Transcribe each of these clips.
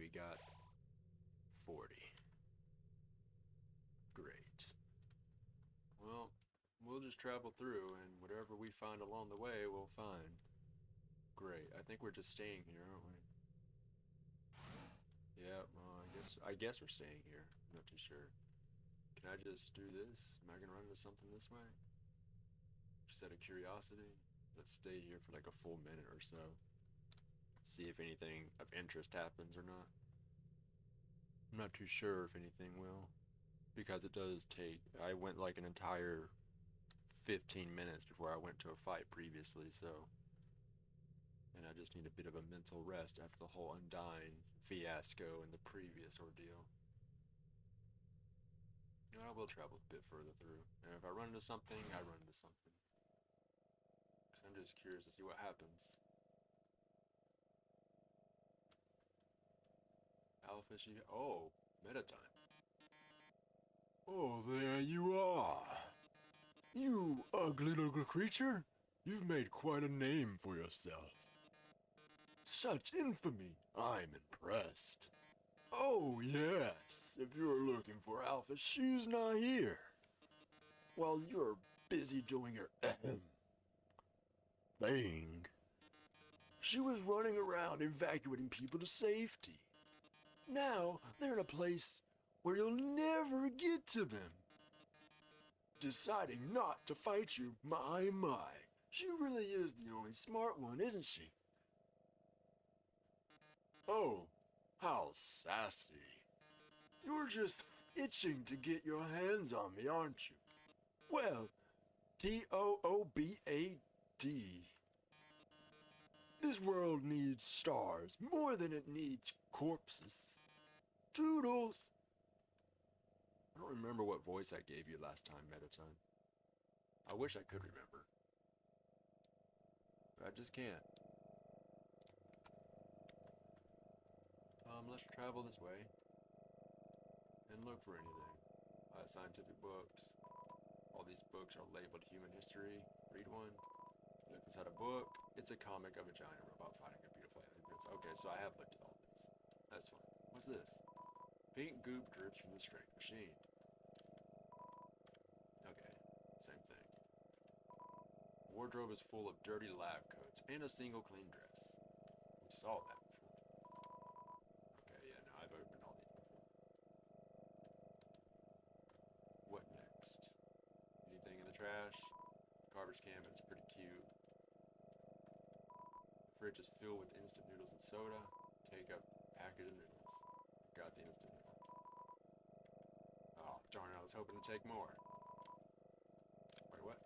we got 40. Great. Well, we'll just travel through, and whatever we find along the way, we'll find. Great. I think we're just staying here, aren't we? Yeah, well, I guess we're staying here. I'm not too sure. Can I just do this? Am I gonna run into something this way? Just out of curiosity? Let's stay here for like a full minute or so. See if anything of interest happens or not. I'm not too sure if anything will. Because it does take... I went like an entire 15 minutes before I went to a fight previously, so... And I just need a bit of a mental rest after the whole Undying fiasco and the previous ordeal. You know, I will travel a bit further through. And if I run into something, I run into something. Because I'm just curious to see what happens. Alpha, oh, meta time. Oh, there you are. You ugly little creature. You've made quite a name for yourself. Such infamy. I'm impressed. Oh, yes. If you're looking for Alpha, she's not here. While you're busy doing your thing, she was running around evacuating people to safety. Now, they're in a place where you'll never get to them. Deciding not to fight you, my. She really is the only smart one, isn't she? Oh, how sassy. You're just itching to get your hands on me, aren't you? Well, Toobad. This world needs stars more than it needs corpses. Toodles! I don't remember what voice I gave you last time, Metatime. I wish I could remember. But I just can't. Let's travel this way. And look for anything. Scientific books. All these books are labeled human history. Read one. Look inside a book. It's a comic of a giant robot fighting a beautiful alien prince. Okay, so I have looked at all this. That's fine. What's this? Pink goop drips from the strength machine. Okay, same thing. Wardrobe is full of dirty lab coats and a single clean dress. We saw that before. Okay, yeah, no, I've opened all these before. What next? Anything in the trash? Garbage can, but it's pretty cute. The fridge is filled with instant noodles and soda. Take up packet of noodles. Got the instant noodle. Oh, darn it, I was hoping to take more. Wait, what?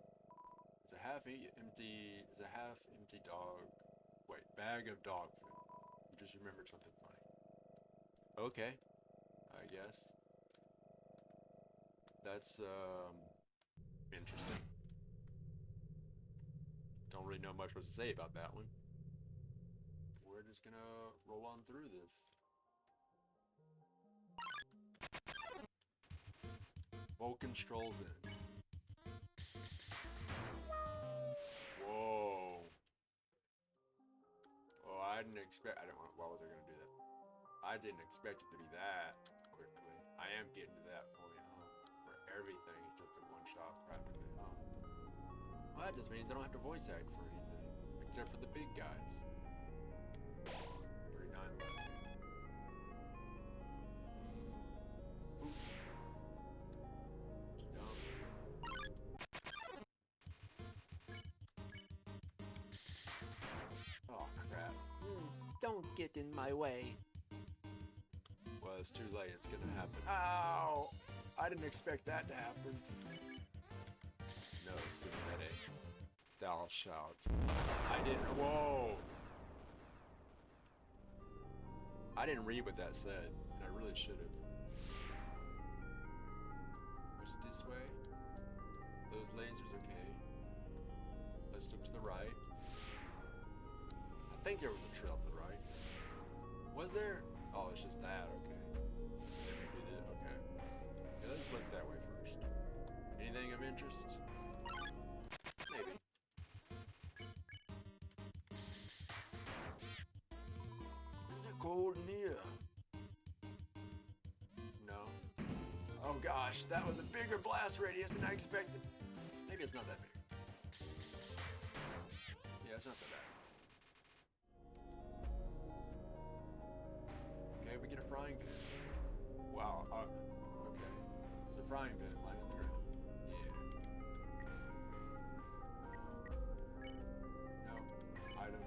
It's a half empty dog. Wait, bag of dog food. You just remembered something funny. Okay, I guess. That's, interesting. Don't really know much what to say about that one. We're just gonna roll on through this. Vulcan strolls in. Whoa. Oh, I didn't expect... why was I gonna do that? I didn't expect it to be that quickly. I am getting to that point, huh? Where everything is just a one-shot practically, huh? Well, that just means I don't have to voice act for anything. Except for the big guys. 39 left. Oh, crap. Don't get in my way. Well, it's too late. It's gonna happen. Ow! I didn't expect that to happen. No, Sumere. Thou shalt. I didn't. Whoa! I didn't read what that said, and I really should have. Was it this way? Those lasers, okay. Let's look to the right. I think there was a trail to the right. Was there? Oh, it's just that, okay. Then we did it, okay. Yeah, let's look that way first. Anything of interest? Maybe. Is it cold in here? Oh gosh, that was a bigger blast radius than I expected. Maybe it's not that big. Yeah, it's not that bad. Okay, we get a frying pan. Wow, okay. It's a frying pan lying on the ground. Yeah. No. Item.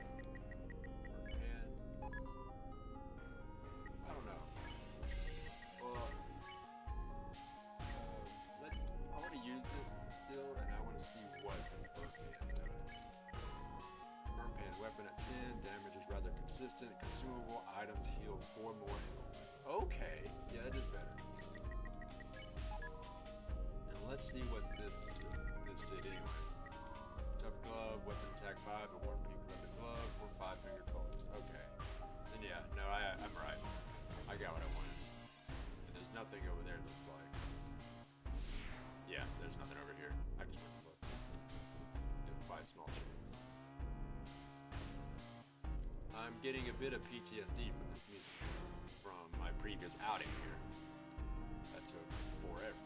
Pan. I don't know. Well, I want to use it still, and I want to see what the burn pan does. Burn pan weapon at 10, damage is rather consistent, consumable items heal 4 more health. Okay, yeah, that is better. And let's see what this did anyways. Tough glove, weapon attack 5, but 1 peak leather glove for 5 fingered focus. Okay. Then yeah, no, I'm right. I got what I wanted. And there's nothing over there that's like... Yeah, there's nothing over here. I just went to look. If by small chance. I'm getting a bit of PTSD from this music. From my previous outing here. That took forever.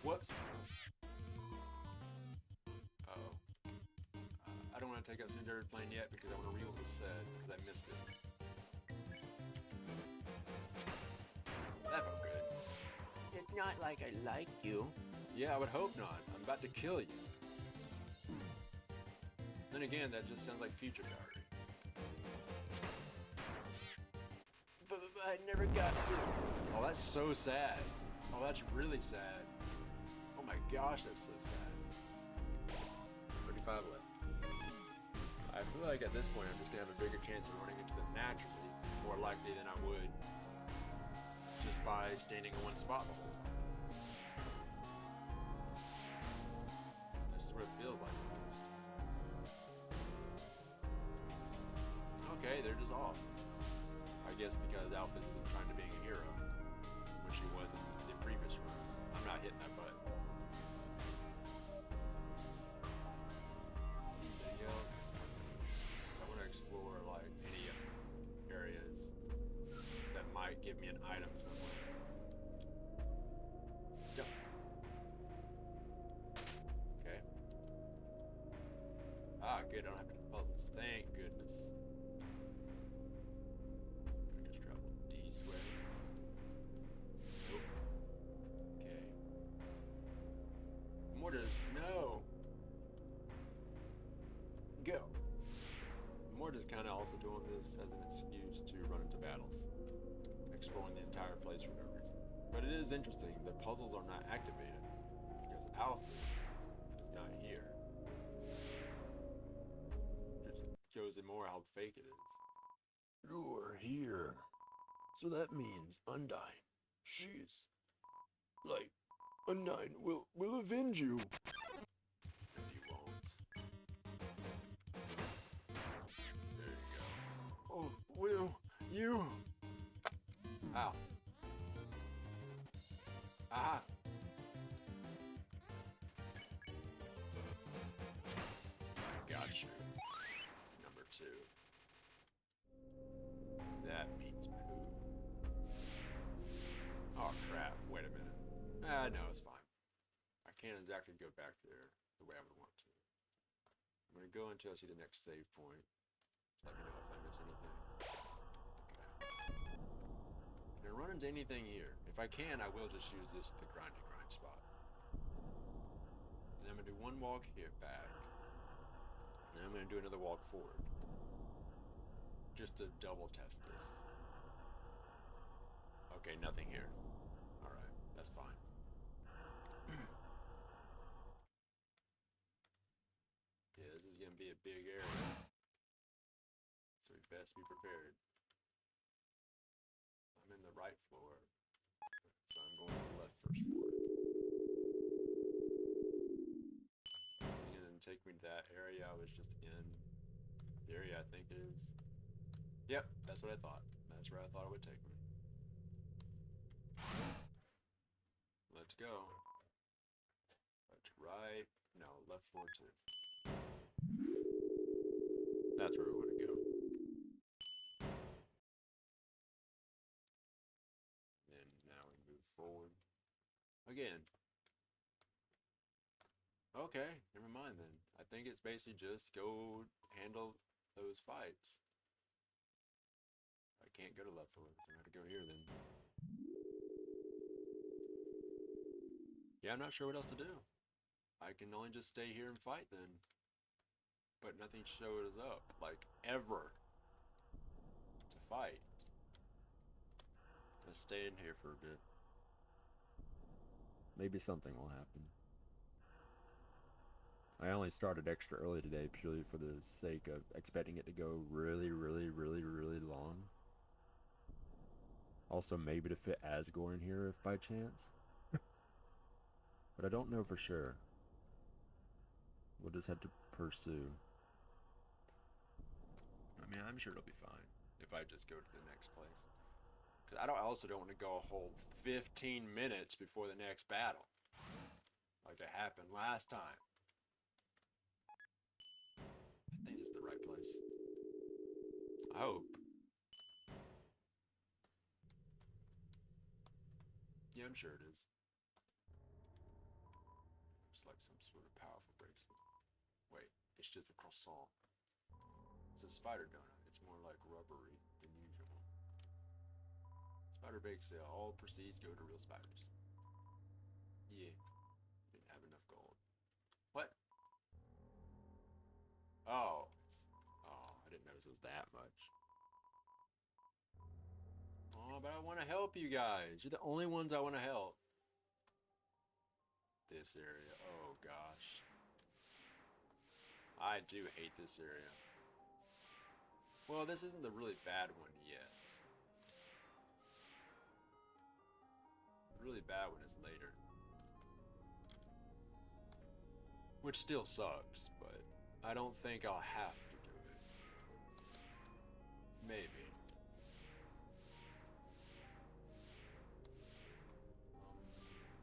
Whoops. Uh-oh. I don't want to take out Cinder Plane yet because I want to read what was said because I missed it. That felt good. It's not like I like you. Yeah, I would hope not. I'm about to kill you. Then again, that just sounds like future diary. But I never got to. Oh, that's so sad. Oh, that's really sad. Oh my gosh, that's so sad. 35 left. I feel like at this point I'm just gonna have a bigger chance of running into them naturally, more likely than I would just by standing in one spot the whole time. This is what it feels like at least. Okay, they're just off. I guess because Alphys isn't trying to be a hero, which she was in the previous run. I'm not hitting that button. Anything else? I want to explore like any areas that might give me an item somewhere. Jump. Okay. Ah, good. I don't have to do the puzzles. Thank goodness. Just travel this way. Nope. Okay. Mortars, no. Go. Mortar's kind of also doing this as an excuse to run into battles, exploring the entire place for no reason. But it is interesting that puzzles are not activated because Alphys is not here. Just shows it more how fake it is. You're here. So that means Undyne. She's like Undyne will avenge you. And he won't. There you go. Oh, will you? Ow. Aha. I got you. Number 2. That means poo. Oh crap, wait a minute. No, it's fine. I can't exactly go back there the way I would want to. I'm gonna go until I see the next save point. Just let me know if I miss anything. Can I run into anything here? If I can, I will just use this as the grind spot. Then I'm gonna do one walk here back. And then I'm gonna do another walk forward. Just to double test this. Okay, nothing here. Alright, that's fine. Yeah, this is gonna be a big area. So we best be prepared. I'm in the right floor. So I'm going to the left first floor. It's gonna take me to that area I was just in. The area I think it is. Yep, that's what I thought. That's where I thought it would take me. Let's go. Left, right. No, left floor 2. That's where we want to go. forward. Again. Okay, never mind then. I think it's basically just go handle those fights. I can't go to left forward, so I'm gonna have to go here then. Yeah, I'm not sure what else to do. I can only just stay here and fight then. But nothing shows up, like, ever. To fight. Let's stay in here for a bit. Maybe something will happen. I only started extra early today purely for the sake of expecting it to go really, really, really, really long. Also, maybe to fit Asgore in here if by chance. But I don't know for sure. We'll just have to pursue. I mean, I'm sure it'll be fine if I just go to the next place. Because I also don't want to go a whole 15 minutes before the next battle. Like it happened last time. I think it's the right place. I hope. Yeah, I'm sure it is. It's like some sort of powerful bracelet. Wait, it's just a croissant. It's a spider donut. It's more like rubbery than usual. Spider bake sale. All proceeds go to real spiders. Yeah. Didn't have enough gold. What? Oh. I didn't notice it was that much. Oh, but I want to help you guys. You're the only ones I want to help. This area. Oh, gosh. I do hate this area. Well, this isn't the really bad one yet. The really bad one is later. Which still sucks, but I don't think I'll have to do it. Maybe.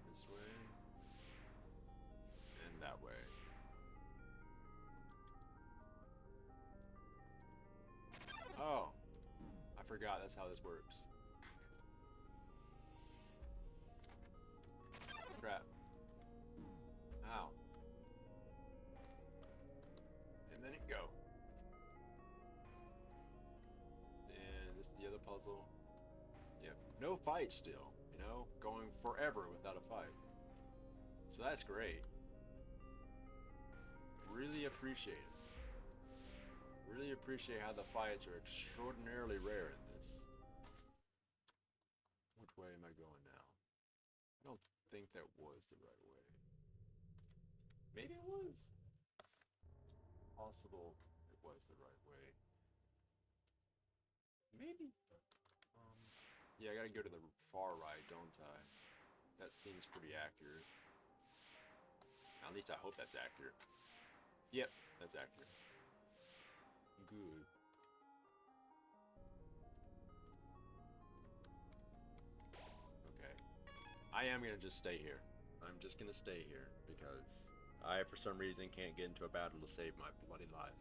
This way. And that way. Oh. I forgot that's how this works. Crap. Ow. And then it go. And this is the other puzzle. Yep. No fight still, you know? Going forever without a fight. So that's great. Really appreciate it. Really appreciate how the fights are extraordinarily rare in this. Which way am I going now? I don't think that was the right way. Maybe it was. It's possible it was the right way. Maybe. Yeah, I gotta go to the far right, don't I? That seems pretty accurate. At least I hope that's accurate. Yep, that's accurate. Good. Okay. I am gonna just stay here. I'm just gonna stay here because I, for some reason, can't get into a battle to save my bloody life.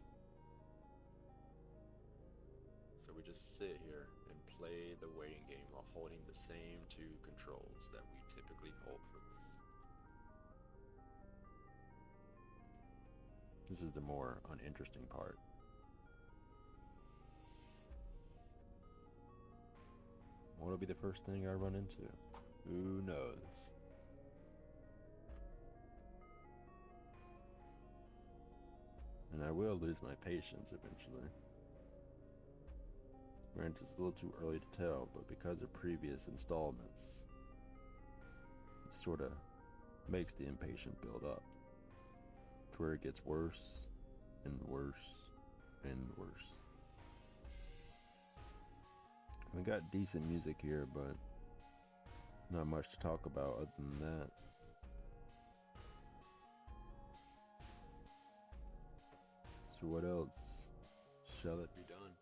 So we just sit here and play the waiting game while holding the same two controls that we typically hold for this. This is the more uninteresting part. What'll be the first thing I run into? Who knows? And I will lose my patience eventually. Granted, it's a little too early to tell, but because of previous installments, it sort of makes the impatient build up to where it gets worse and worse and worse. We got decent music here, but not much to talk about other than that. So what else shall it be done?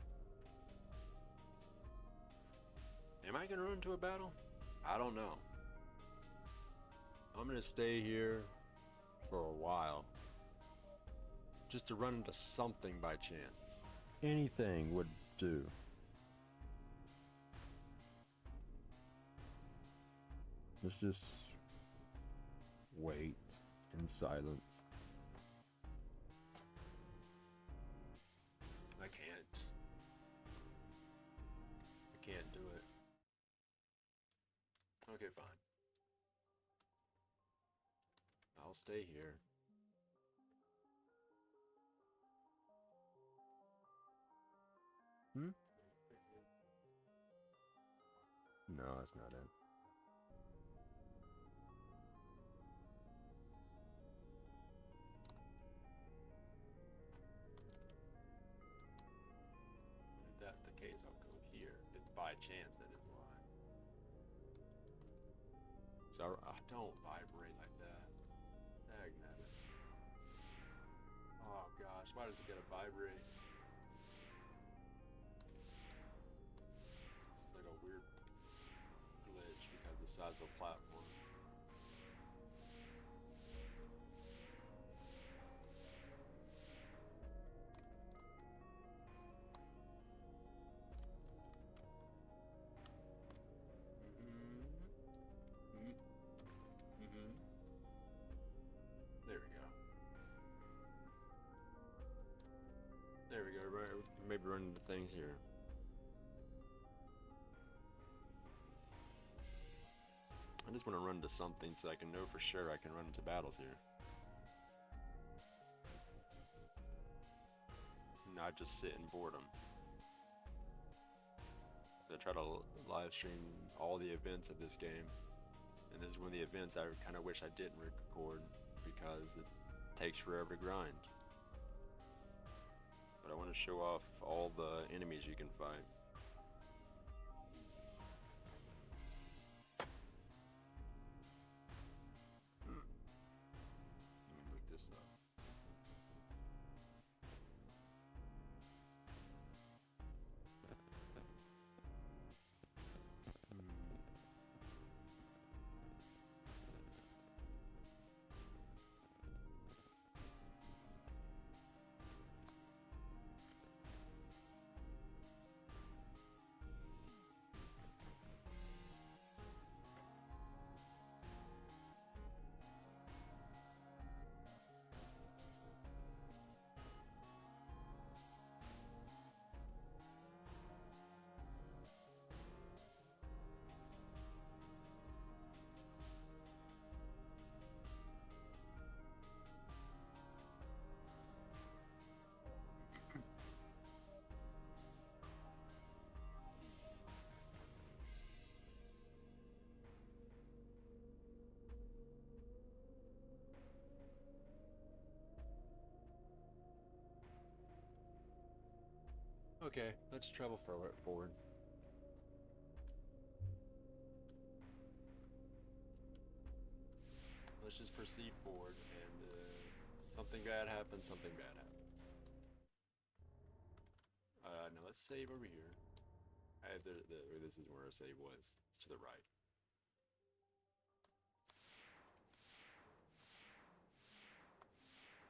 Am I gonna run into a battle? I don't know. I'm gonna stay here for a while, just to run into something by chance. Anything would do. Let's just wait in silence. I can't do it. Okay, fine. I'll stay here. Hmm? No, that's not it. If that's the case, I'll go here. If by chance, that is why. So I don't vibrate like that. Dagnabbit. Oh gosh, why does it gotta vibrate? It's like a weird glitch because of the size of the platform. There we go. There we go. Right, maybe run into things here. I just want to run into something so I can know for sure I can run into battles here. Not just sit in boredom. I try to live stream all the events of this game. And this is one of the events I kind of wish I didn't record because it takes forever to grind. But I want to show off all the enemies you can fight. Let me look this up. Okay, let's travel forward. Let's just proceed forward, and something bad happens, something bad happens. Now let's save over here. This is where our save was. It's to the right.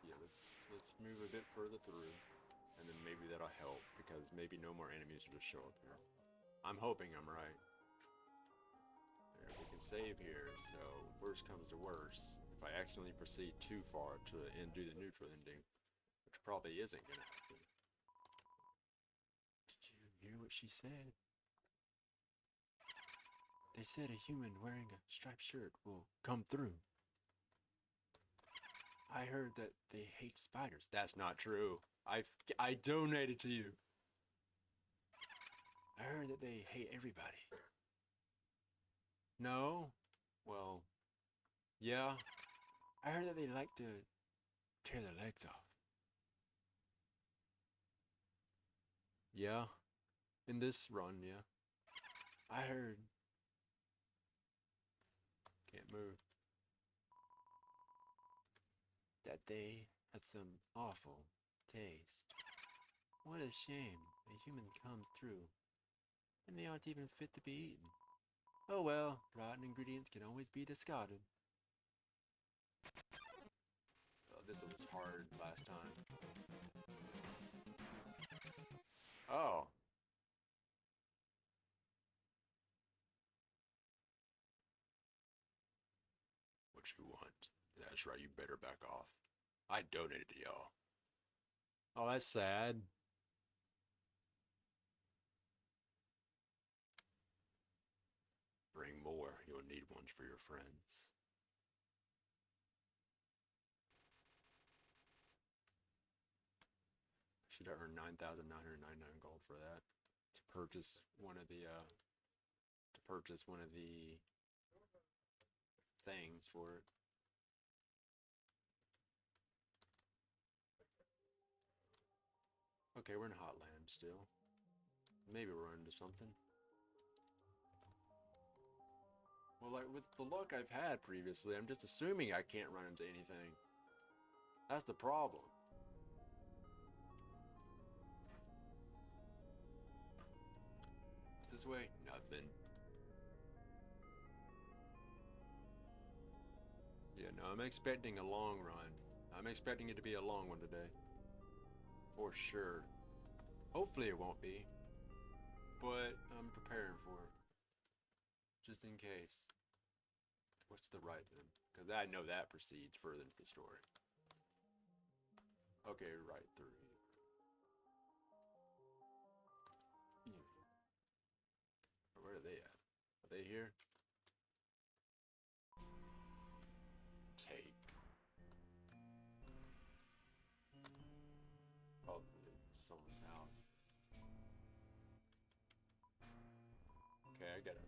Yeah, let's move a bit further through, and then maybe that'll help, because maybe no more enemies will just show up here. I'm hoping I'm right. There, we can save here, so worst comes to worst. If I accidentally proceed too far to do the neutral ending, which probably isn't gonna happen. Did you hear what she said? They said a human wearing a striped shirt will come through. I heard that they hate spiders. That's not true. I donated to you. I heard that they hate everybody. No? Well, yeah. I heard that they like to tear their legs off. Yeah. In this run, yeah. I heard. Can't move. That they have some awful taste. What a shame. A human comes through, and they aren't even fit to be eaten. Oh well, rotten ingredients can always be discarded. Oh, this was hard last time. Oh. what you want. That's right, you better back off. I donated to y'all. Oh, that's sad. Bring more. You'll need ones for your friends. Should have earned 9,999 gold for that. To purchase one of the things for it. Okay, we're in Hotland still. Maybe we're into something. Well, like with the luck I've had previously, I'm just assuming I can't run into anything. That's the problem. What's this way? Nothing. Yeah, no, I'm expecting a long run. I'm expecting it to be a long one today. For sure. Hopefully it won't be. But I'm preparing for it. Just in case. What's the right then? Because I know that proceeds further into the story. Okay, right through. Yeah. Where are they at? Are they here? Take. Probably someone's house. Okay, I get it.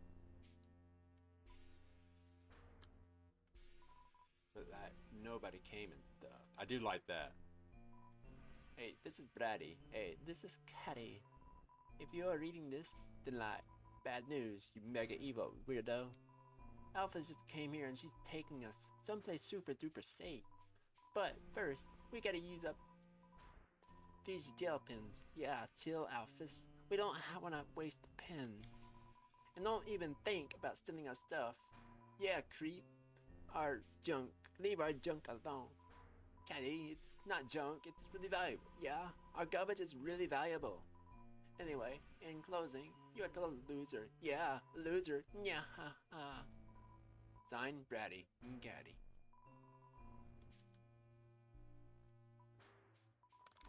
But that nobody came and stuff. I do like that. Hey, this is Brady. Hey, this is Caddy. If you are reading this, then like, bad news, you mega evil weirdo. Alpha just came here and she's taking us someplace super duper safe. But first, we gotta use up these gel pens. Yeah, chill, Alphas. We don't wanna waste the pens. And don't even think about stealing our stuff. Yeah, creep. Our junk. Leave our junk alone. Caddy, it's not junk, it's really valuable. Yeah, our garbage is really valuable. Anyway, in closing, you're a total loser. Yeah, loser. Yeah, ha, ha. Signed, Brady and Caddy.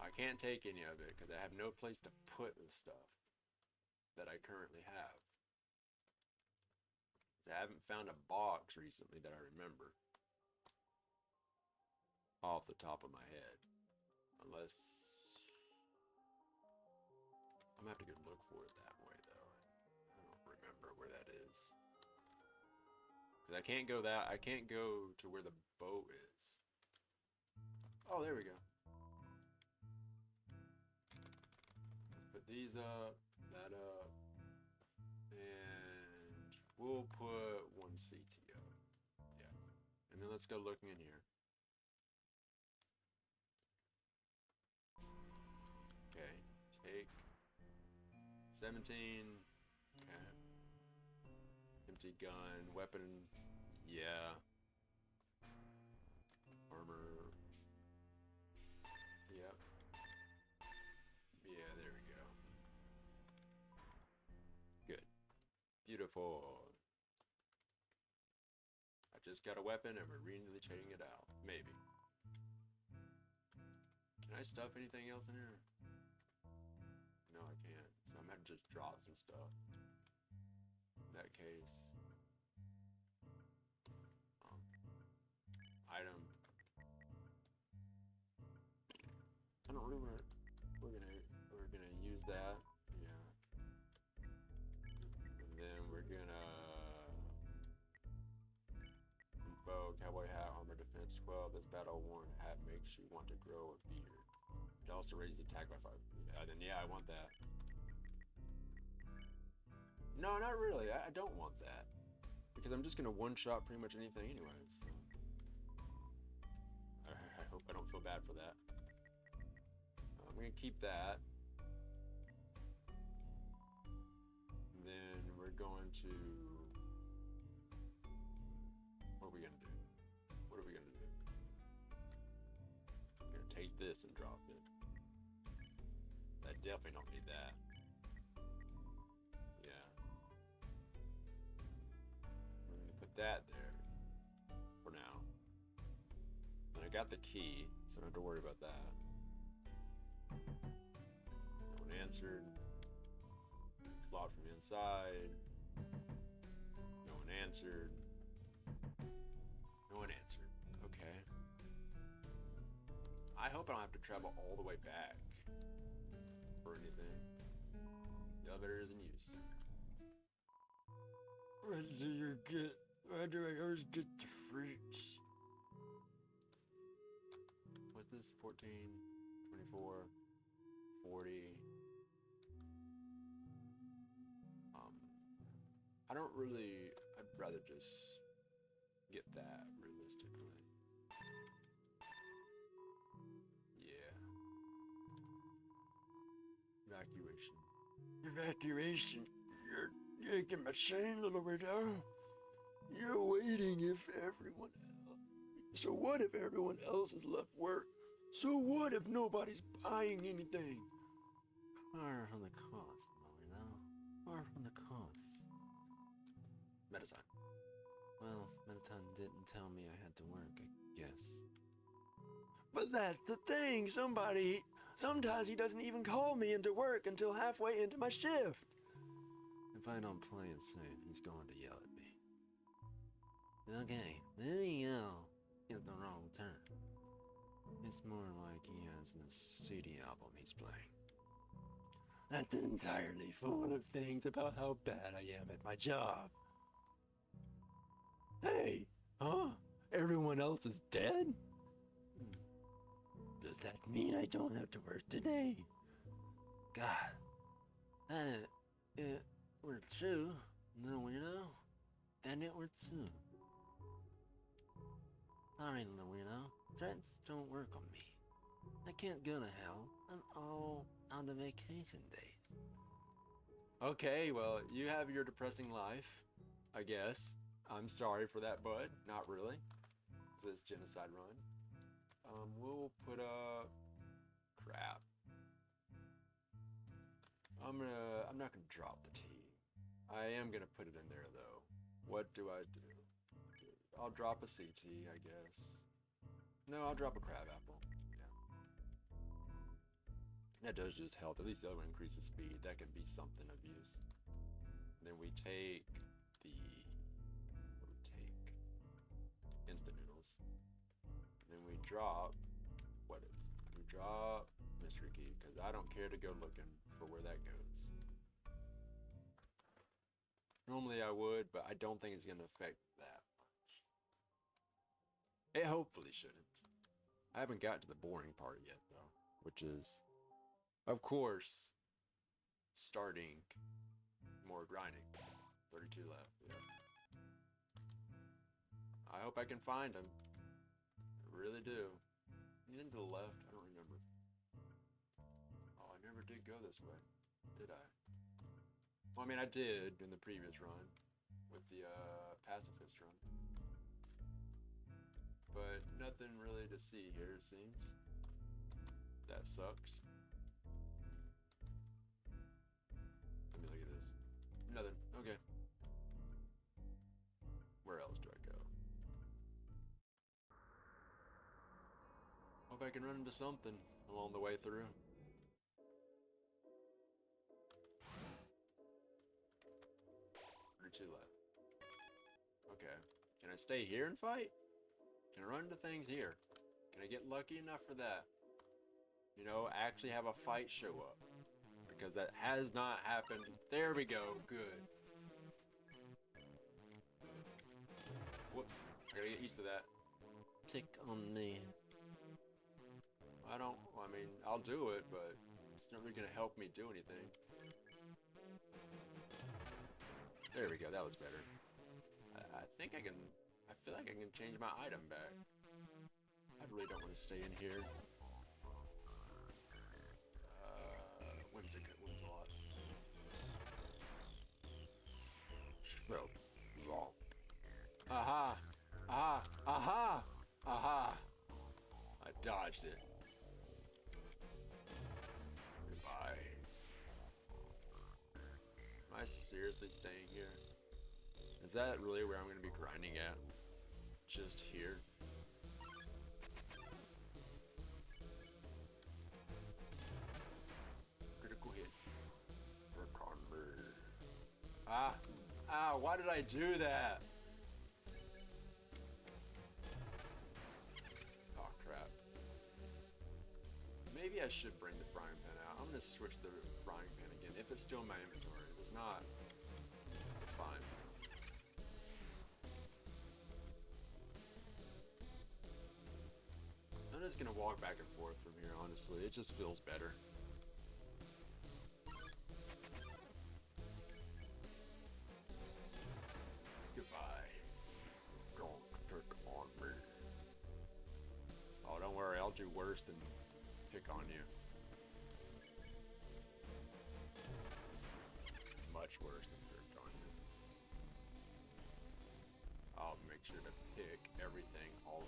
I can't take any of it because I have no place to put the stuff that I currently have. I haven't found a box recently that I remember off the top of my head. Unless I'm gonna have to go look for it that way though. I don't remember where that is. Cause I can't go to where the boat is. Oh, there we go. Let's put these up, that up, and we'll put one CTO. Yeah. And then let's go looking in here. Okay, take 17. Okay. Empty gun, weapon, yeah. Armor. Yep. Yeah, there we go. Good. Beautiful. I just got a weapon and we're really checking it out. Maybe. Can I stuff anything else in here? No, I can't. So I'm gonna just drop some stuff. In that case. Item. I don't remember. We're gonna use that. Yeah. And then we're gonna info, cowboy hat, armor defense 12. This battle worn hat makes you want to grow a beard. It also raises attack by 5. Then yeah, I want that. No, not really. I don't want that. Because I'm just gonna one-shot pretty much anything anyways. So. I hope I don't feel bad for that. I'm gonna keep that. And then we're going to... What are we gonna do? What are we gonna do? I'm gonna take this and drop it. I definitely don't need that. Yeah. I'm gonna put that there for now. I got the key, so I don't have to worry about that. No one answered. It's locked from the inside. No one answered. No one answered. Okay. I hope I don't have to travel all the way back for anything. The elevator is in use. Why do I always get the freaks? What's this? 14, 24, 40. I don't really, I'd rather just get that realistically. Yeah. Evacuation. Evacuation? You're making my chain, little widow. You're waiting if everyone else. So what if everyone else has left work? So what if nobody's buying anything? Far from the cost, Marino. Far from the cost. Medicine. Well, Metaton didn't tell me I had to work, I guess. But that's the thing. Sometimes he doesn't even call me into work until halfway into my shift. If I don't play it safe, he's going to yell at me. Okay, maybe yell at the wrong turn. It's more like he has this CD album he's playing. That's entirely full of things about how bad I am at my job. Hey, huh? Everyone else is dead? Does that mean I don't have to work today? God, that it were true, no weirdo. Then it were true. Sorry, little weirdo. Threats don't work on me. I can't go to hell. I'm all out of vacation days. Okay, well, you have your depressing life, I guess. I'm sorry for that, bud. Not really. This genocide run. We'll put up crap. I'm not gonna drop the T. I am gonna put it in there though. What do I do? I'll drop a CT, I guess. No, I'll drop a crab apple. Yeah. That does just help. At least the other one increases speed. That can be something of use. Then we take the instant noodles. Then we drop we drop mystery key because I don't care to go looking for where that goes. Normally I would, but I don't think it's gonna affect that much. It hopefully shouldn't. I haven't got to the boring part yet though, which is, of course, starting more grinding. 32 left, yeah. I hope I can find him. I really do. Anything to the left? I don't remember. Oh, I never did go this way, did I? Well, I mean, I did in the previous run with the pacifist run. But nothing really to see here, it seems. That sucks. Let me look at this. Nothing. Okay. Where else do I go? Hope I can run into something along the way through. Two left. Okay. Can I stay here and fight? Can I run into things here? Can I get lucky enough for that? You know, actually have a fight show up. Because that has not happened. There we go. Good. Whoops. I gotta get used to that. Pick on me. I mean, I'll do it, but it's not really gonna help me do anything. There we go, that was better. I think I feel like I can change my item back. I really don't want to stay in here. When's a lot? Aha! Aha! Aha! Aha! I dodged it. Goodbye. Am I seriously staying here? Is that really where I'm going to be grinding at? Just here? why did I do that? Oh crap. Maybe I should bring the frying pan out. I'm gonna switch the frying pan again if it's still in my inventory. If it's not, it's fine. I'm just gonna walk back and forth from here, honestly. It just feels better. Goodbye. Don't pick on me. Oh, don't worry, I'll do worse than pick on you. Much worse than pick on you. I'll make sure to pick everything, all of it.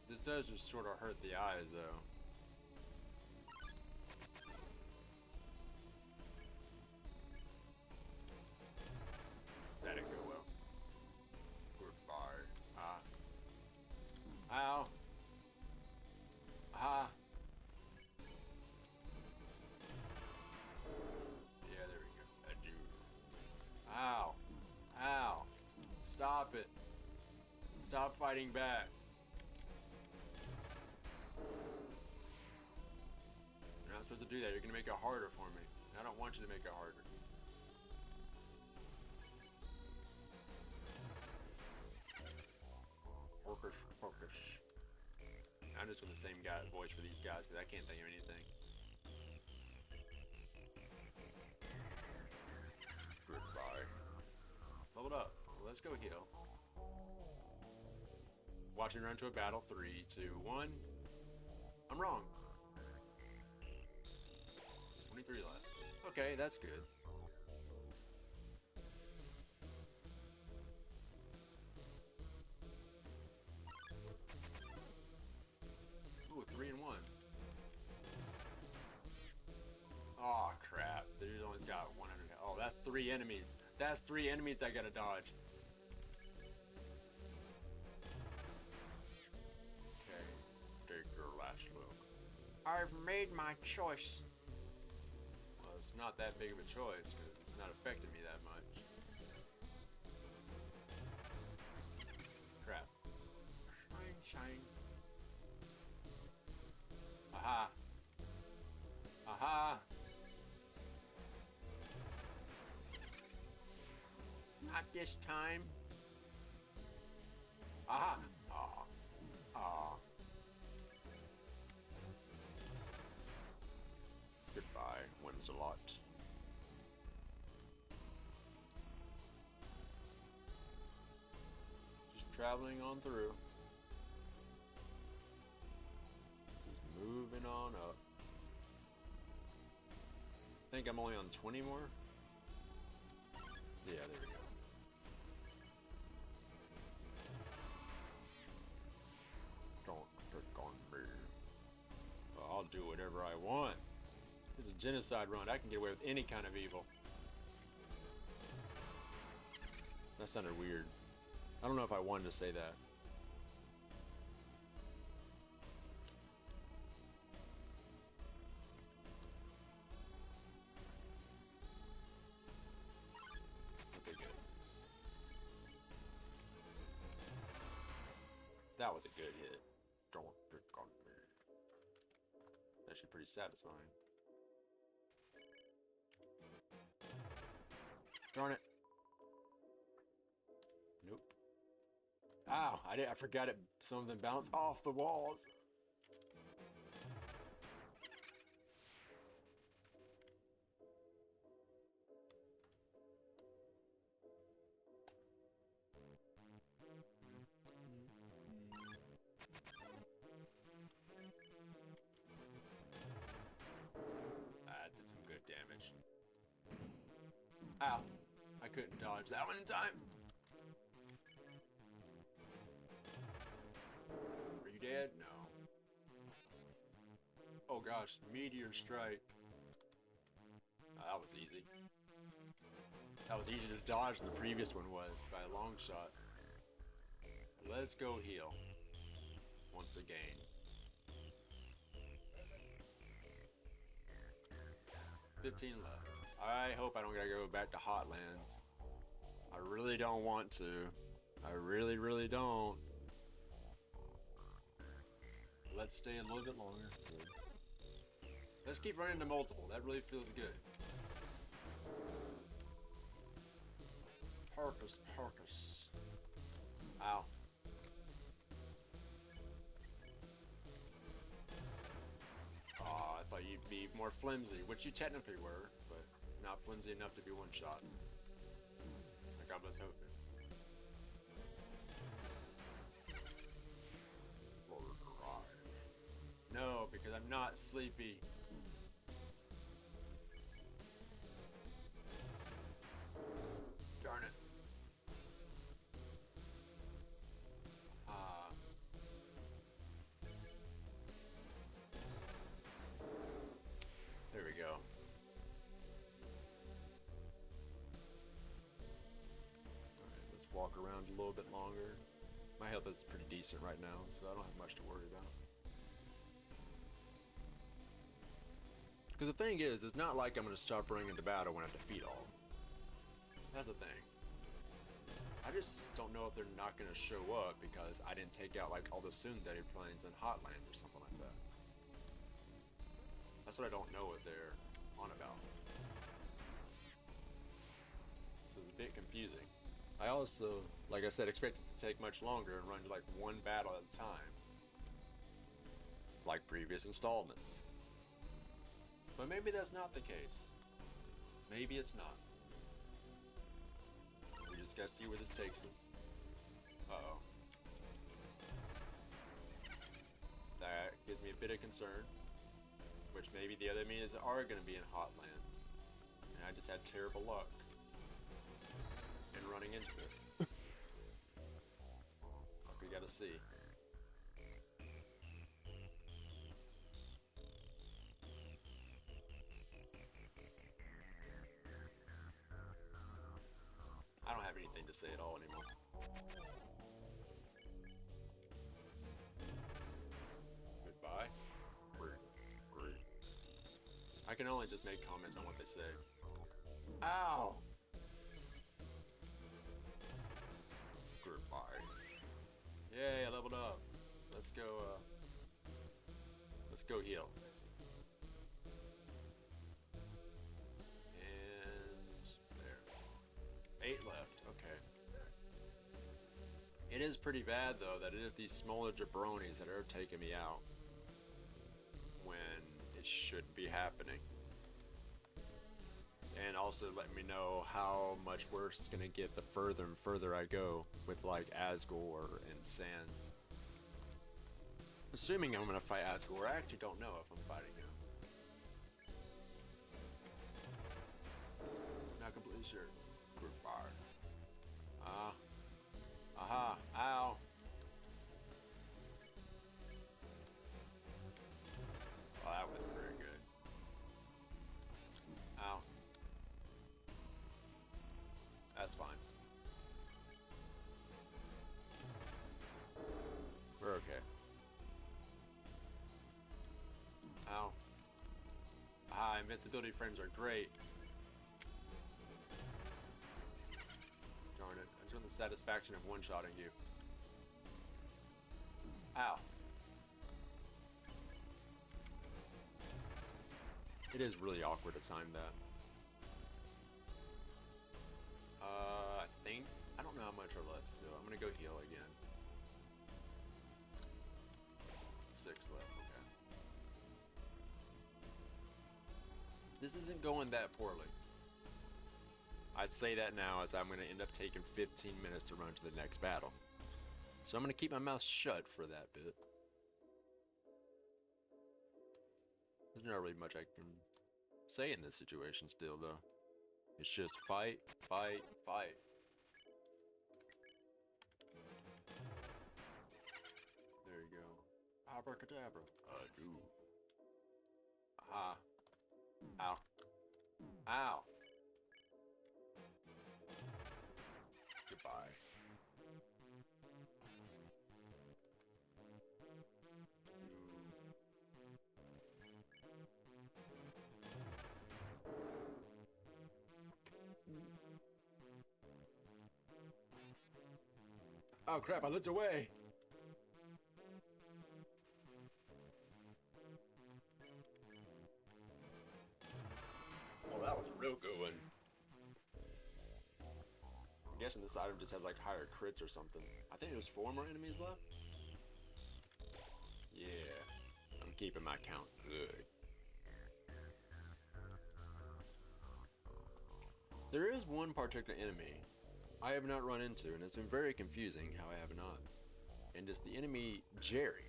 This does just sort of hurt the eyes, though. That didn't go well. Goodbye. Ow. Yeah, there we go. Adieu. Ow. Ow. Stop it. Stop fighting back. You're not supposed to do that. You're gonna make it harder for me. I don't want you to make it harder. Hocus. I'm just with the same guy voice for these guys because I can't think of anything. Goodbye. Leveled up. Let's go heal. Watch me run to a battle. 3, 2, 1. I'm wrong. 23 left. Okay, that's good. Ooh, 3 and 1. Oh crap! Dude only's got 100. Oh, that's 3 enemies. That's 3 enemies I gotta dodge. Okay, take your last look. I've made my choice. Well, it's not that big of a choice because it's not affecting me that much. Crap. Shine. Aha. Aha. Not this time. Aha. Ah. Ah. Goodbye, wins a lot. Just traveling on through. Just moving on up. I think I'm only on 20 more. Yeah, there we go. Don't pick on me. Well, I'll do whatever I want. This is a genocide run. I can get away with any kind of evil. That sounded weird. I don't know if I wanted to say that. Okay, good. That was a good hit. Don't pick on me. Actually pretty satisfying. Darn it. Nope. Ow, I forgot it. Some of them bounce off the walls. That did some good damage. Ow. I couldn't dodge that one in time. Are you dead? No. Oh gosh, meteor strike. That was easy. That was easier to dodge than the previous one was by a long shot. Let's go heal. Once again. 15 left. I hope I don't gotta go back to Hotland. I really don't want to. I really, really don't. Let's stay a little bit longer. Good. Let's keep running to multiple. That really feels good. Parkus. Ow. Aw, I thought you'd be more flimsy, which you technically were, but not flimsy enough to be one shot. Like I was hoping. Close your eyes. No, because I'm not sleepy. Darn it. There we go. Alright, let's walk around a little bit longer. My health is pretty decent right now, so I don't have much to worry about. Because the thing is, it's not like I'm going to stop running into battle when I defeat all. That's the thing. I just don't know if they're not going to show up because I didn't take out like all the Sundari planes in Hotland or something like that. That's what I don't know what they're on about. So it's a bit confusing. I also, like I said, expect it to take much longer and run to like one battle at a time. Like previous installments. But maybe that's not the case. Maybe it's not. We just gotta see where this takes us. Uh-oh. That gives me a bit of concern. Which maybe the other enemies are gonna be in Hotland. And I just had terrible luck in running into it. So we gotta see. I don't have anything to say at all anymore. Goodbye. Great. I can only just make comments on what they say. Ow! Goodbye. Yay, I leveled up. Let's go heal. And there. 8 left, okay. It is pretty bad though that it is these smaller jabronis that are taking me out when it shouldn't be happening. And also let me know how much worse it's gonna get the further and further I go with like Asgore and Sans. Assuming I'm gonna fight Asgore, I actually don't know if I'm fighting him. Not completely sure. Goodbye. Aha, ow. Well, that wasn't very good. Ow. That's fine. We're okay. Ow. Ah, invincibility frames are great. Darn it. I just want the satisfaction of one-shotting you. Ow. It is really awkward to time that. I don't know how much are left still. I'm gonna go heal again. 6 left, okay. This isn't going that poorly. I say that now as I'm gonna end up taking 15 minutes to run to the next battle. So I'm gonna keep my mouth shut for that bit. There's not really much I can say in this situation still though. It's just fight, fight, fight. There you go. Abracadabra. Do. Aha. Ow. Ow. Goodbye. Oh crap, I looked away! Oh, that was a real good one. I'm guessing this item just had like higher crits or something. I think there's 4 more enemies left. Yeah, I'm keeping my count good. There is one particular enemy I have not run into, and it's been very confusing how I have not. And it's the enemy Jerry.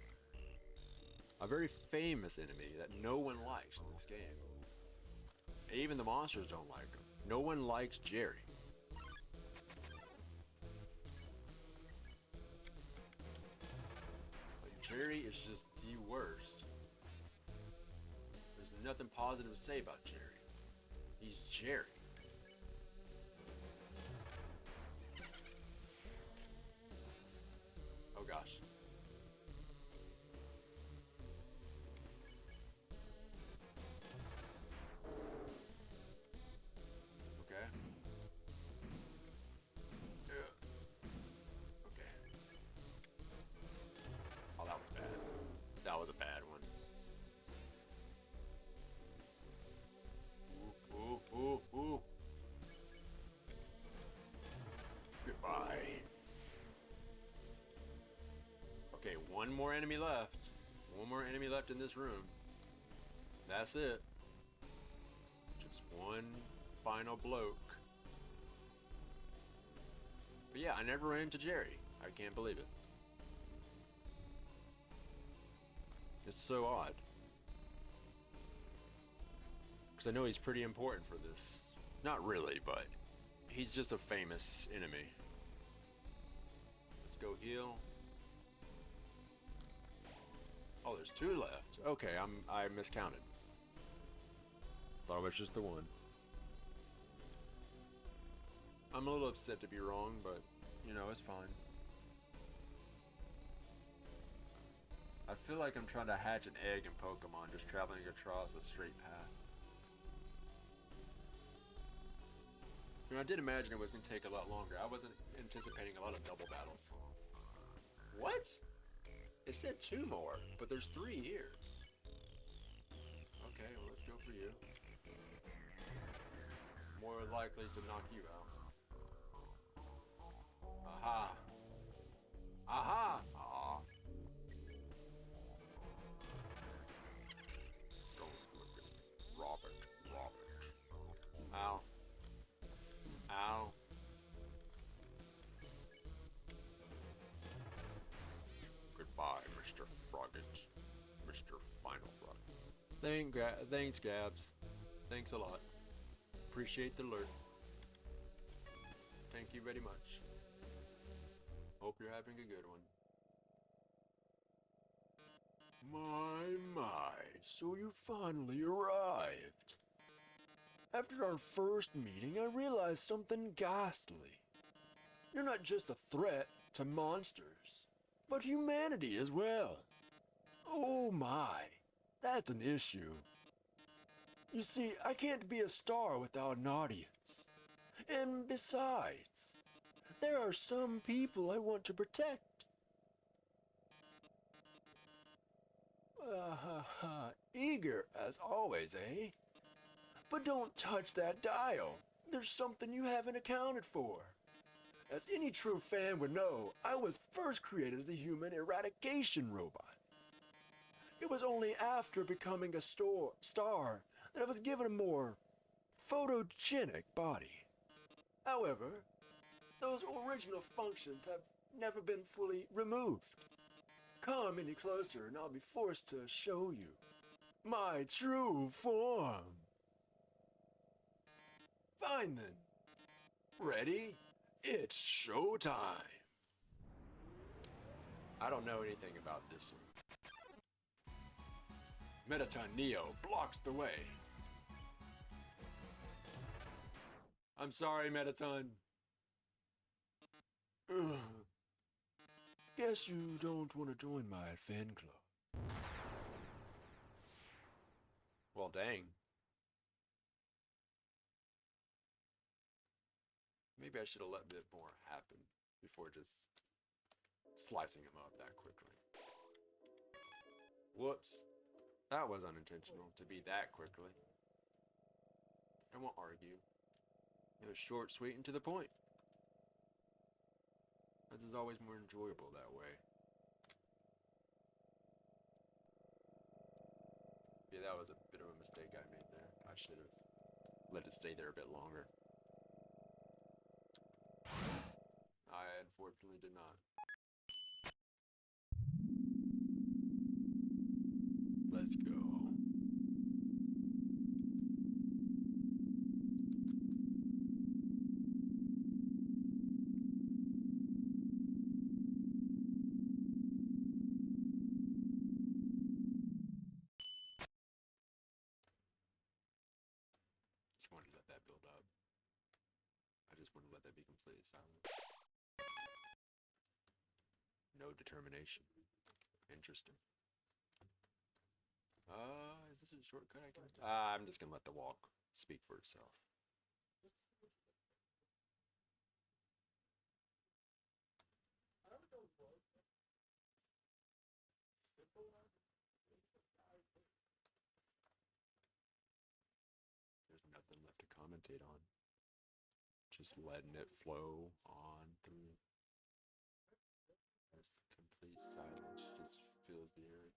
A very famous enemy that no one likes in this game. Even the monsters don't like him. No one likes Jerry. Like, Jerry is just the worst. There's nothing positive to say about Jerry. He's Jerry. Oh gosh. Okay. Okay. Oh, that was bad. That was a bad one. Ooh, ooh, ooh, ooh. Goodbye. Okay, one more enemy left. One more enemy left in this room. That's it. Just one final bloke. But yeah, I never ran into Jerry. I can't believe it. It's so odd. Because I know he's pretty important for this. Not really, but he's just a famous enemy. Let's go heal. Oh, there's 2 left. Okay, I miscounted. Thought it was just the one. I'm a little upset to be wrong, but you know, it's fine. I feel like I'm trying to hatch an egg in Pokemon, just traveling across a straight path. You know, I did imagine it was going to take a lot longer. I wasn't anticipating a lot of double battles. What? It said 2 more, but there's 3 here. Okay, well, let's go for you. More likely to knock you out. Aha! Aha! Aw. Don't look at me. Robert, Robert. Ow. Ow. Goodbye, Mr. Froggett. Mr. Final Frog. Thanks, Gabs. Thanks a lot. Appreciate the alert. Thank you very much. Hope you're having a good one. My, so you finally arrived. After our first meeting, I realized something ghastly. You're not just a threat to monsters, but humanity as well. Oh my, that's an issue. You see, I can't be a star without an audience. And besides, there are some people I want to protect. Eager as always, eh? But don't touch that dial. There's something you haven't accounted for. As any true fan would know, I was first created as a human eradication robot. It was only after becoming a star that I was given a more photogenic body. However, those original functions have never been fully removed. Come any closer and I'll be forced to show you my true form. Fine then. Ready? It's showtime. I don't know anything about this one. Mettaton Neo blocks the way. I'm sorry, Mettaton. Guess you don't want to join my fan club. Well, dang. Maybe I should have let a bit more happen before just slicing him up that quickly. Whoops. That was unintentional to be that quickly. I won't argue. It was short, sweet, and to the point. This is always more enjoyable that way. Yeah, that was a bit of a mistake I made there. I should have let it stay there a bit longer. I unfortunately did not. Let's go. Just wanted to let that build up. I just wanted to let that be completely silent. No determination. Interesting. Is this a shortcut I can? I'm just gonna let the walk speak for itself. There's nothing left to commentate on. Just letting it flow on through. As complete silence just fills the area.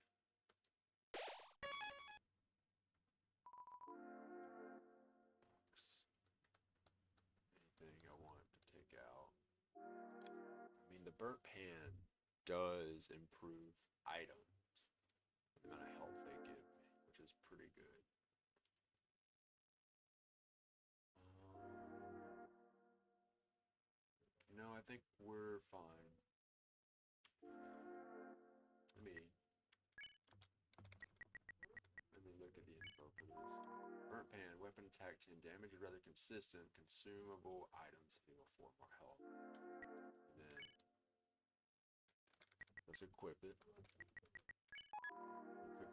Anything I want to take out. I mean, the burnt pan does improve items. The amount of health they give me, which is pretty good. You know, I think we're fine. Let me look at the info for this. Burnt pan, weapon attack 10, damage is rather consistent. Consumable items heal 4 more health. And then let's equip it. Equip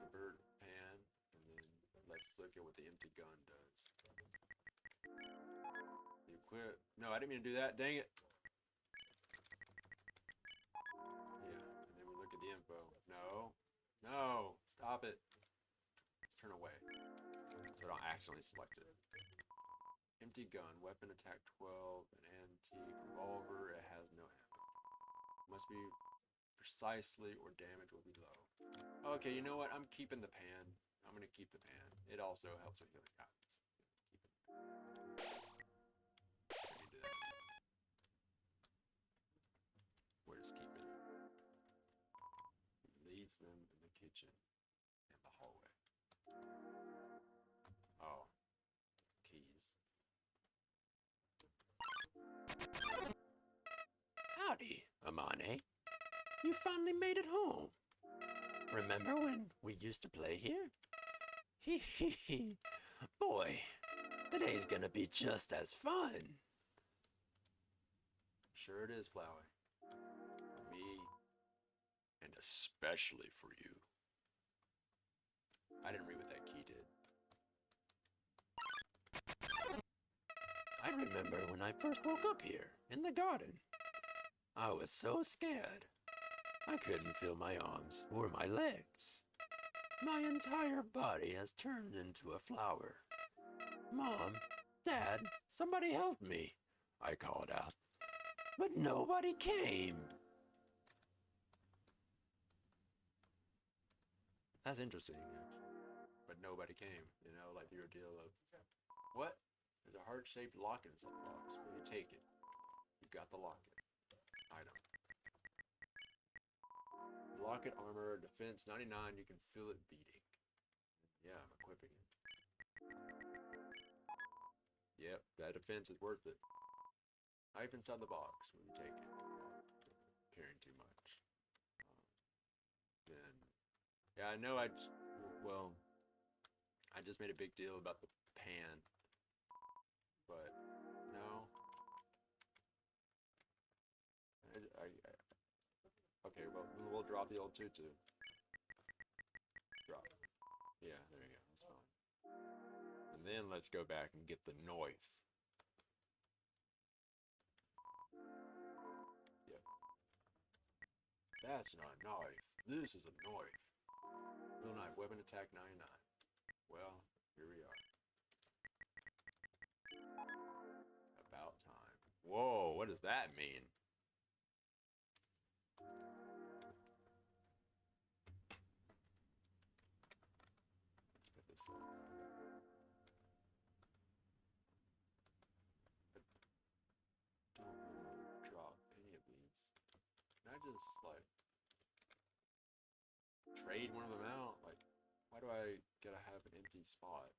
the burnt pan, and then let's look at what the empty gun does. The equip. No, I didn't mean to do that. Dang it. Look at the info. No. No. Stop it. Let's turn away. So I don't accidentally select it. Empty gun. Weapon attack 12. An antique revolver. It has no ammo. Must be precisely or damage will be low. Okay, you know what? I'm keeping the pan. I'm going to keep the pan. It also helps with healing items. Keep it. I can do that. We're just keeping it. Leaves them in the kitchen and the hallway. Oh, keys. Howdy, Amane. You finally made it home. Remember when we used to play here? Hee hee hee. Boy, today's gonna be just as fun. Sure it is, Flowey. For me, and especially for you. I didn't read what that key did. I remember when I first woke up here, in the garden. I was so scared. I couldn't feel my arms or my legs. My entire body has turned into a flower. Mom, Dad, somebody help me, I called out. But nobody came. That's interesting, actually. But nobody came, you know, like the ordeal of, what? There's a heart-shaped locket inside the box. Well, you take it. You got the locket. Item. Locket, armor, defense 99, you can feel it beating. Yeah, I'm equipping it. Yep, that defense is worth it. Knife inside the box when you take it. Carrying too much. Then, yeah, I know I just made a big deal about the pan. But, no. Okay, well, we'll drop the old tutu. Drop. Yeah, there you go. That's fine. And then let's go back and get the knife. Yep. That's not a knife. This is a knife. Real knife, weapon attack 99. Well, here we are. About time. Whoa, what does that mean? Let's put this up. I don't want to drop any of these. Can I just, like, trade one of them out? Like, why do I gotta have an empty spot?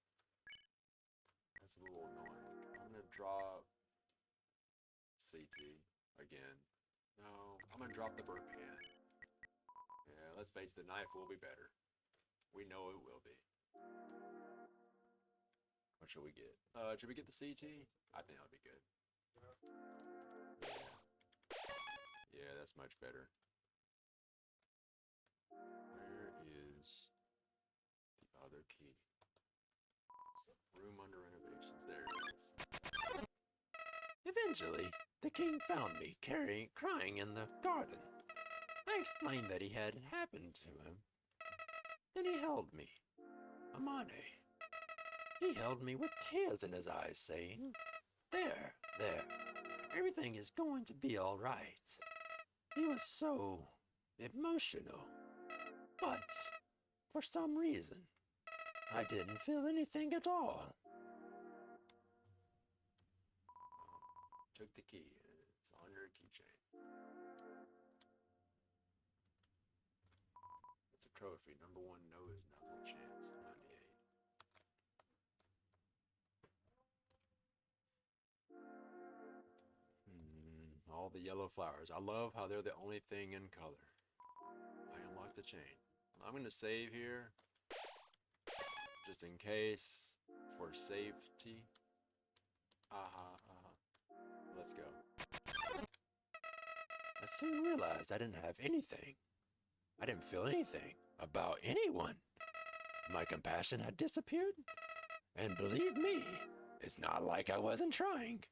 That's a little annoying. I'm gonna drop CT again. No, I'm gonna drop the burnt pan. Yeah, let's face it, the knife will be better. We know it will be. What should we get? Should we get the CT? I think that would be good. Yeah. Yeah, that's much better. Where is the other key? Room under renovations. There it is. Eventually, the king found me crying in the garden. I explained that he had happened to him. Then he held me. Amane. He held me with tears in his eyes, saying, there, everything is going to be all right. He was so emotional. But, for some reason, I didn't feel anything at all. Took the key. It's on your keychain. It's a trophy. #1 nose nozzle champs 98. All the yellow flowers. I love how they're the only thing in color. I unlocked the chain. I'm gonna save here, just in case, for safety. Let's go. I soon realized I didn't have anything. I didn't feel anything about anyone. My compassion had disappeared. And believe me, it's not like I wasn't trying.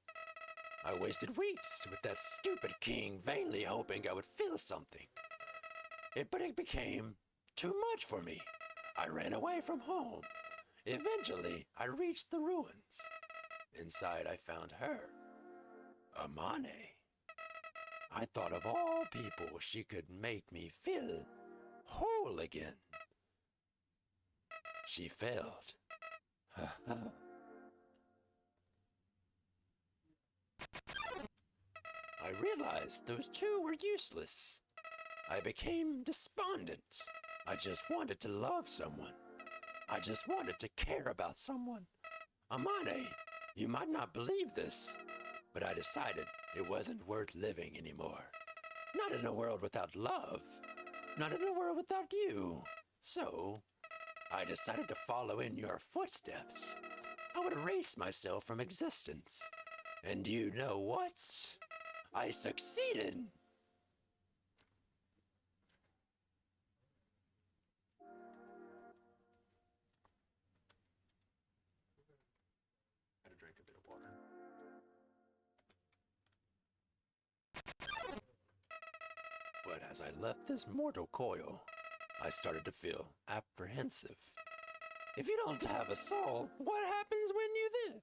I wasted weeks with that stupid king vainly hoping I would feel something. But it became too much for me. I ran away from home. Eventually, I reached the ruins. Inside, I found her, Amane. I thought of all people she could make me feel whole again. She failed. I realized those two were useless. I became despondent. I just wanted to love someone. I just wanted to care about someone. Amane, you might not believe this, but I decided it wasn't worth living anymore. Not in a world without love. Not in a world without you. So, I decided to follow in your footsteps. I would erase myself from existence. And you know what? I succeeded. Had to drink a bit of water. But as I left this mortal coil, I started to feel apprehensive. If you don't have a soul, what happens when you did?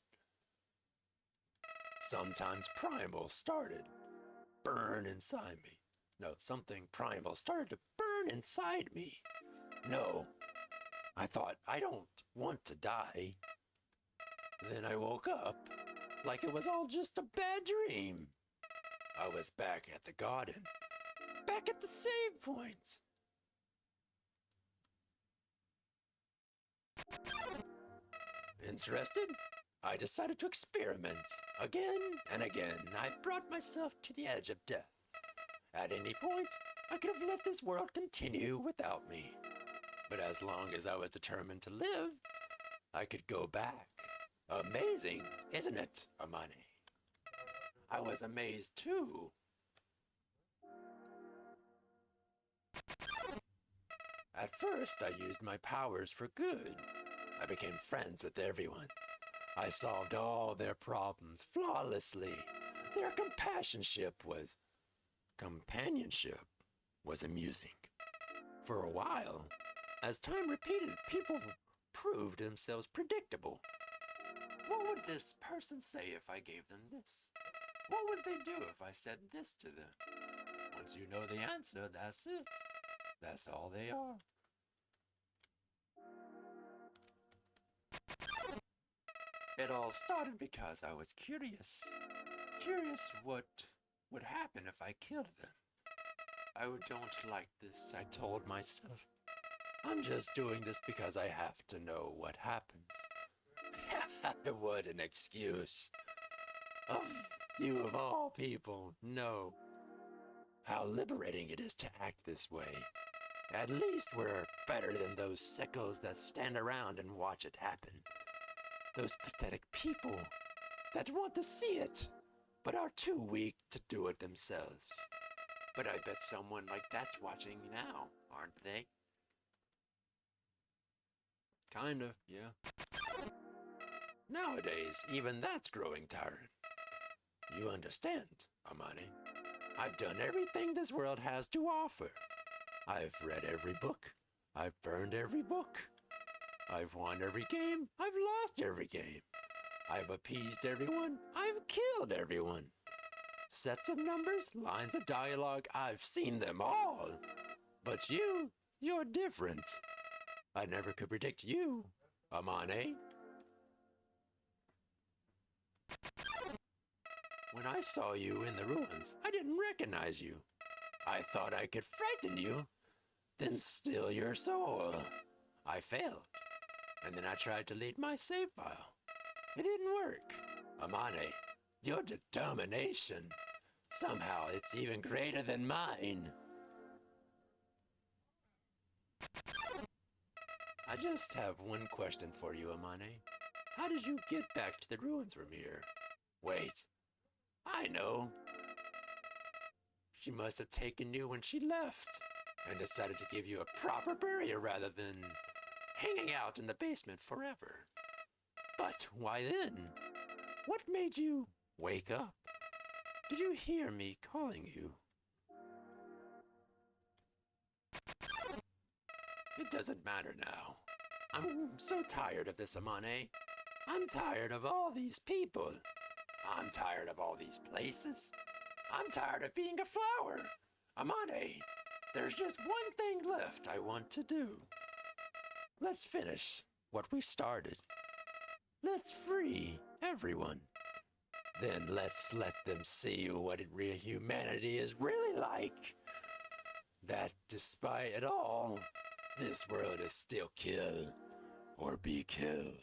Sometimes primal started burn inside me. No, something primal started to burn inside me. No, I thought, I don't want to die. Then I woke up like it was all just a bad dream. I was back at the garden, back at the save point. Interested? I decided to experiment. Again and again, I brought myself to the edge of death. At any point, I could have let this world continue without me. But as long as I was determined to live, I could go back. Amazing, isn't it, Amane? I was amazed too. At first, I used my powers for good. I became friends with everyone. I solved all their problems flawlessly. Their companionship was companionship. was amusing. For a while, as time repeated, people proved themselves predictable. What would this person say if I gave them this? What would they do if I said this to them? Once you know the answer, that's it. That's all they are. It all started because I was curious. Curious what would happen if I killed them. I don't like this, I told myself. I'm just doing this because I have to know what happens. What an excuse. You of all people know how liberating it is to act this way. At least we're better than those sickos that stand around and watch it happen. Those pathetic people that want to see it, but are too weak to do it themselves. But I bet someone like that's watching now, aren't they? Kinda, yeah. Nowadays, even that's growing tired. You understand, Amani? I've done everything this world has to offer. I've read every book. I've burned every book. I've won every game. I've lost every game. I've appeased everyone. I've killed everyone. Sets of numbers, lines of dialogue, I've seen them all. But you're different. I never could predict you, Amane. When I saw you in the ruins, I didn't recognize you. I thought I could frighten you, then steal your soul. I failed, and then I tried to lead my save file. It didn't work. Amane, your determination, somehow it's even greater than mine. I just have one question for you, Amane. How did you get back to the ruins from here? Wait, I know. She must have taken you when she left and decided to give you a proper burial rather than hanging out in the basement forever. But why then? What made you wake up? Did you hear me calling you? It doesn't matter now. I'm so tired of this, Amane. I'm tired of all these people. I'm tired of all these places. I'm tired of being a flower. Amane, there's just one thing left I want to do. Let's finish what we started. Let's free everyone. Then let's let them see what real humanity is really like. That despite it all, this world is still kill or be killed.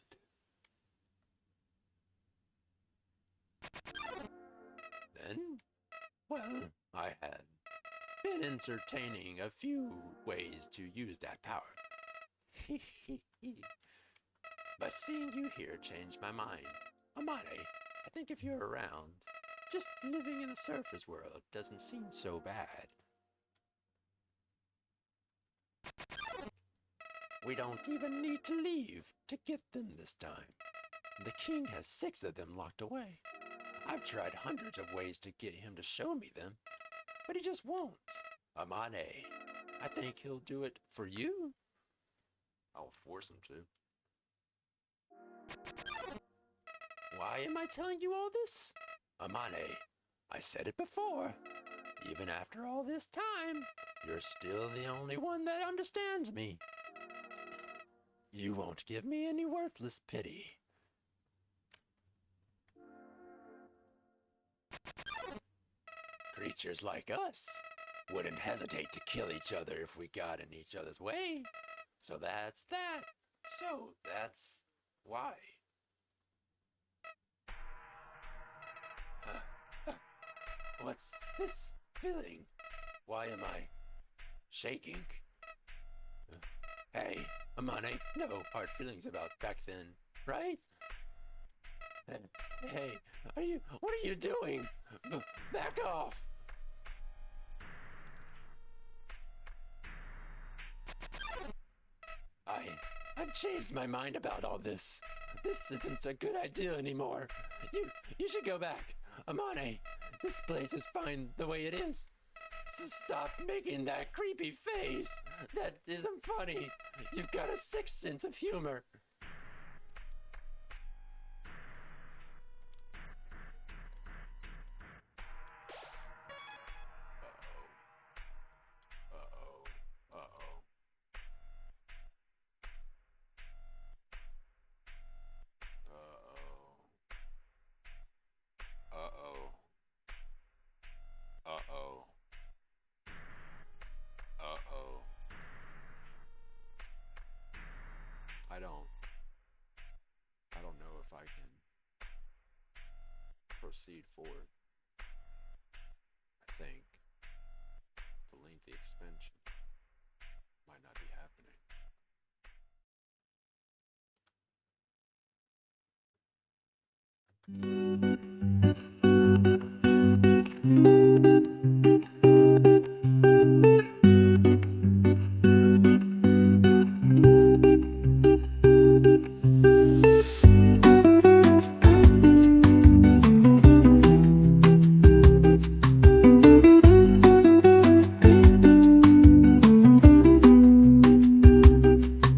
Then, well, I had been entertaining a few ways to use that power. But seeing you here changed my mind. Amane, I think if you're around, just living in the surface world doesn't seem so bad. We don't even need to leave to get them this time. The king has 6 of them locked away. I've tried hundreds of ways to get him to show me them, but he just won't. Amane, I think he'll do it for you. I'll force him to. Why am I telling you all this? Amane, I said it before. Even after all this time, you're still the only one that understands me. You won't give me any worthless pity. Creatures like us wouldn't hesitate to kill each other if we got in each other's way. So that's that. So that's why. What's this feeling? Why am I shaking? Hey, Amane, no hard feelings about back then, right? Hey, what are you doing? Back off! I've changed my mind about all this. This isn't a good idea anymore. You should go back. Amane, this place is fine the way it is. Stop making that creepy face. That isn't funny. You've got a sick sense of humor. Uh-oh. Uh-oh. Uh-oh. Uh-oh. Uh-oh. Uh-oh. I don't know if I can proceed forward. I think the lengthy expansion